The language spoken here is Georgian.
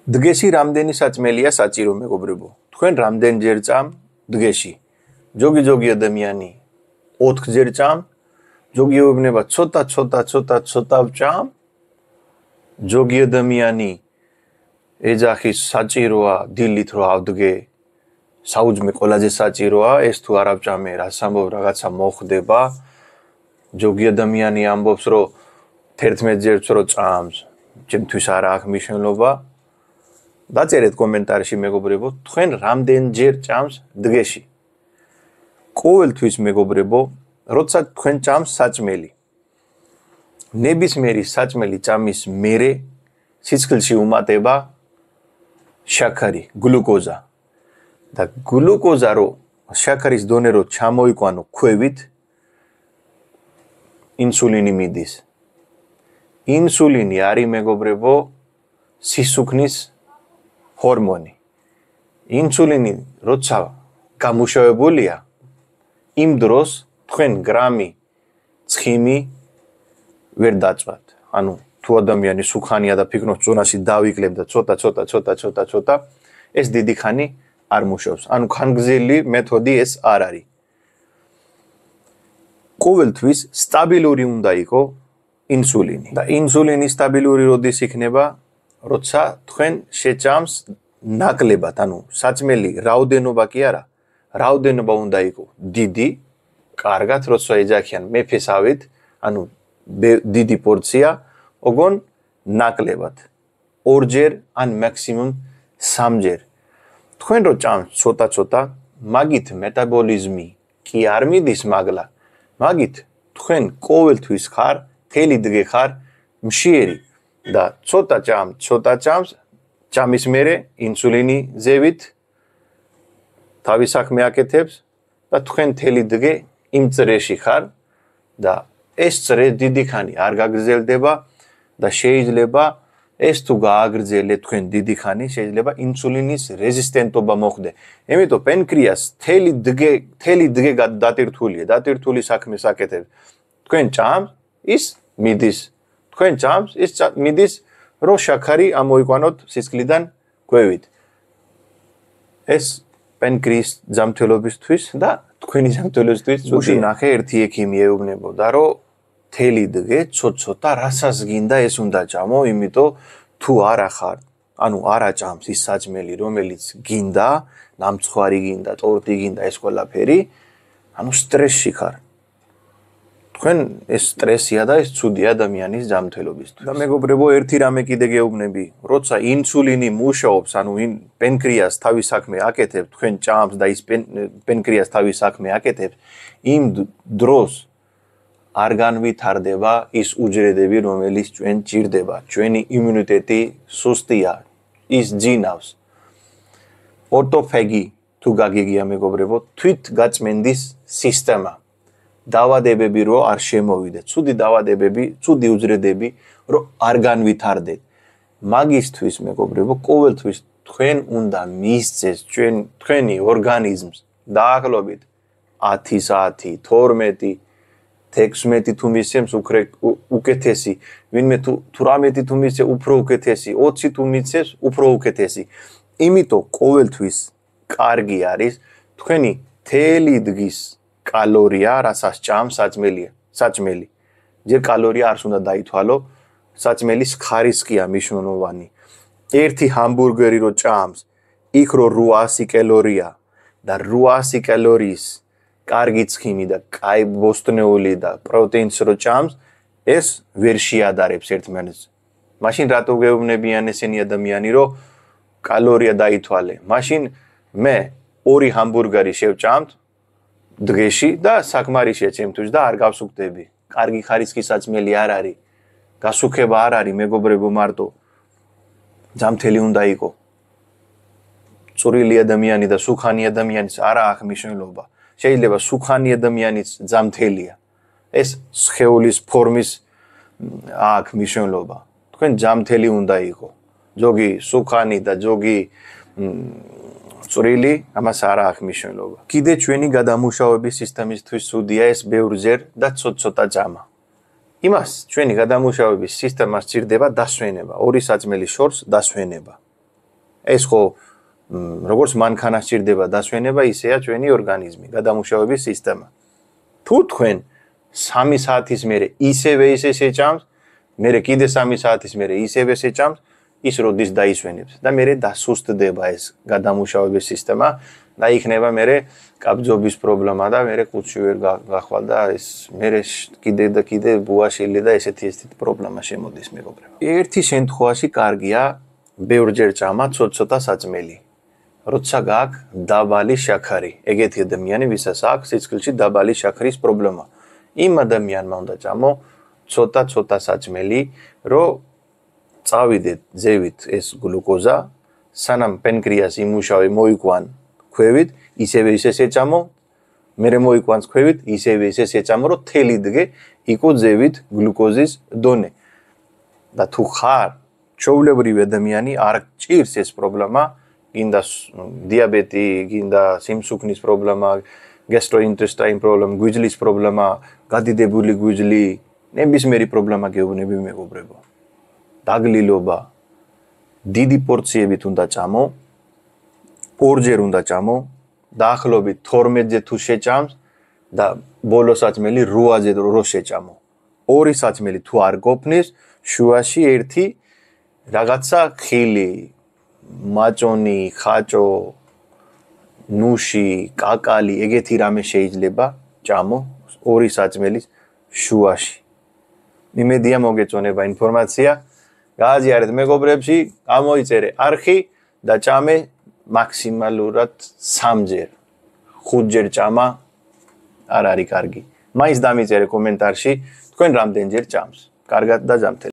დღეში რამდენი საწმელია საჭირო მეგობრებო? თქვენ რამდენჯერ წამ დღეში? ზოგი ადამიანი 4-ჯერ წამ, ზოგი ეუბნება ცოტა ვჭამ, ზოგი ადამიანი ეძახის საჭიროა დილით რო ავდგე, საუძმე ყველაზე საჭიროა, ეს თუ არ ავჭამე, რას ამბობ, რაღაცა მოხდება. ზოგი ადამიანი ამბობს, რომ 11-ჯერც რო წამს, ჩემთვის არ აქვს მნიშვნელობა. დაწერეთ კომენტარში მეგობრებო, თქვენ რამდენჯერ წამს დღეში? ყოველთვის მეგობრებო, როცა თქვენ წამს საჭმელი. ნებისმიერი საჭმელი წამის მერე სიცხილში უმატება შაქარი, გლუკოზა. და გლუკოზა რო შაქარის დონე რო ჩამოიყვანო ქვევით, ინსულინი მიდის. ინსულინი არის მეგობრებო სისუქნის ჰორმონი. ინსულინი როცა გამუშავებულია, იმ დროს თქვენ გრამი ცხიმი ვერ დაწვათ. ანუ თუ ადამიანი სუქანია და ფიქრობს წონაში დავიკლებ და ცოტა, ეს დიდი ხანი არ მუშაობს. ანუ ხანგრძლივი მეთოდი ეს არ არის. ყოველთვის სტაბილური უნდა იყო ინსულინი. და ინსულინი სტაბილური როდის იქნება? როცა თქვენ შეჭამს ნაკლებად, ანუ საჭმელი რაოდენობა კი არა, რაოდენობა უნდა იყოს დიდი, კარგად, როცა ეძახიან მეფესავით, ანუ დიდი პორცია, ოღონ ნაკლებად. 2-ჯერ ან მაქსიმუმ 3-ჯერ. თქვენ რო ჭამს ცოტა, მაგით მეტაბოლიზმი კი არ მიდის მაგლა. მაგით თქვენ ყოველთვის ხარ, მთელი დღე ხარ მშიერი და ცოტა ჭამს, ჭამის მერე ინსულინი ზევით თავის საქმე აკეთებს და თქვენ მთელი დღე იმ წრეში ხარ და ეს წრე დიდი ხანი არ გაგრძელდება და შეიძლება ეს თუ გააგრძელეთ თქვენ დიდი ხანი, შეიძლება ინსულინის რეზისტენტობა მოხდე. Იმიტომ პენკრიას მთელი დღე დატირთულია, დატირთული საქმეს აკეთებს. თქვენ ჭამს, ის მიდის. თქვენ ჭამს, ის მიდის, რომ შაქარი ამოიყვანოთ სისხლიდან ქვევით. ეს პენკრიის ზამთველობისთვის და თქვენი ზამთველობისთვის უში ნახე ერთი ექიმი ეუბნებოდა, რომ მთელი დღე ცოტა რასაც გინდა ეს უნდა ჭამო, იმიტომ თუ არა ხარ, ანუ არა ჭამს ის საჭმელი, რომელიც გინდა, ნამცხვარი გინდა, ტორტი გინდა, ეს ყველაფერი, ანუ სტრესში ხარ. თქვენ ეს სტრესია და ეს ცუდია ადამიანის ზამთველობისთვის. და მეგობრებო, ერთი რამე კიდე გეუბნები, როცა ინსულინი მუშაობს, ანუ პენკრიას თავის საქმე აკეთებს, თქვენ ჭამს და ის პენკრიას თავის საქმე აკეთებს, იმ დროს არ განვითარდება ის უჯრედები, რომელიც ჩვენ ჭირდება. ჩვენი იმუნიტეტი სუსტია, ის ძინავს. ორტოფაგი თუ გაგიგია მეგობრებო, თვითგაწმენდის სისტემა. დავადებები რო არ შემოვიდეთ, ცუდი დავადებები, ცუდი უჯრედები რო არ განვითარდეთ. მაგისთვის მეგობრებო, ყოველთვის თქვენ უნდა მისცეს თქვენი ორგანიზმს დაახლოებით 10 საათი, 12 16 თუ მისცემს უკეთესი, ვინმე თუ 18 თუ მისცე უფრო უკეთესი, 20 თუ მისცეს უფრო უკეთესი. იმიტომ ყოველთვის კარგი არის თქვენი მთელი დღის კალორია, რასაც ჭამს საჭმელი. ჯერ კალორია არც უნდა დაითვალო, საჭმელის ხარისხია მნიშვნელოვანი. ერთი ჰამბურგერი რო ჭამს, იქ რო 800 კალორია და 800 კალორიის კარგი ცხიმი და კაი ბოსტნეული და პროტეინს რო ჭამს, ეს ვერ შეადარებს ერთმანეთს. მაშინ რატო გეუბნებიან ესენი ადამიანი, რომ კალორია დაითვალე? მაშინ მე 2 ჰამბურგერი შევჭამთ დღეში და საკმარისია ჩემთვის და არ გავსუქდები. კარგი ხარისხის საჭმელი არ არის. გასუქება არ არის მეგობრებო მარტო. ზამთელი უნდა იყო. წვრილი ადამიანი და სუქანი ადამიანის არ აქვს მნიშვნელობა. შეიძლება სუქანი ადამიანის ზამთელია. ეს სხეულის ფორმის აქვს მნიშვნელობა. თქვენ ზამთელი უნდა იყო. ზოგი სუქანი და ზოგი წვრილი, ამას არ აქვს მნიშვნელობა. კიდე ჩვენი გადამუშავების სისტემისთვის ცუდია ეს ბევრჯერ და ცოტა ჭამა. იმას ჩვენი გადამუშავების სისტემას სჭირდება დასვენება, ორი საჭმელის შორს დასვენება. ეს ხო როგორც მანქანას სჭირდება დასვენება, ისეა ჩვენი ორგანიზმი, გადამუშავების სისტემა. თუ თქვენ 3 საათის მერე ისევე შეჭამს, მერე კიდე 3 საათის მერე ისევე შეჭამს, ის როდის დაისვენებს და მერე დასუსტდება ეს გადამუშავების სისტემა და იქნება მერე კაბძობის პრობლემა და მერე კუჩი ვერ გახვალ და ეს მერე კიდე და კიდე ბუაშილი და ესეთი პრობლემა შემოდის მეგობრებო. ერთი შემთხვევაში კარგია ბევრჯერ ჭამა ცოტ-ცოტა საწმელი. როცა გაქვს დაბალი შაქარი, ეგეთი ადამიანი, ვისაც აქვს სიცოცხლეში დაბალი შაქრის პრობლემა. იმ ადამიანმა უნდა ჭამო ცოტა-ცოტა საწმელი, რომ წავიდეთ ზევით ეს გლუკოზა, სანამ პენკრიასი იმუშავე მოიკვან ქვევით, ისევე შეჭამო, მერე მოიკვანს ქვევით, ისევე შეჭამო, რომ თელი დღე იყო ზევით გლუკოზის დონე. და თუ ხარ ჩვეულებრივი ადამიანი, არ ჭირს ეს პრობლემა, გინდა დიაბეტი, გინდა სიმსუქნის პრობლემა, gastrointestinal პრობლემა, გვიძლის პრობლემა, გადიდებული გვიძლი, ნებისმიერი პრობლემა გეუბნები მეგობრებო. დაგლილობა, დიდი პორციებით უნდა ჭამო, ორჯერ უნდა ჭამო, დაახლოებით 12-ზე თუ შეჭამს და ბოლო საწმელი 8-ზე რო შეჭამო. ორი საწმელი თუ არ გოფნის, შუაში ერთი რაღაცა ხილი, მაჭონი, ხაჭო, ნუში, კაკალი, ეგეთი რამე შეიძლება ჭამო ორი საწმელის შუაში. იმედია მოგეწონება ინფორმაცია. გააზიარეთ მეგობრებში, გამოიწერე არხი და ჭამე მაქსიმალურად 3-ჯერ. 5-ჯერ ჭამა არ არის კარგი. მაინც დამიწერე კომენტარში თქვენ რამდენჯერ ჭამს. კარგად და ჯანმრთელად.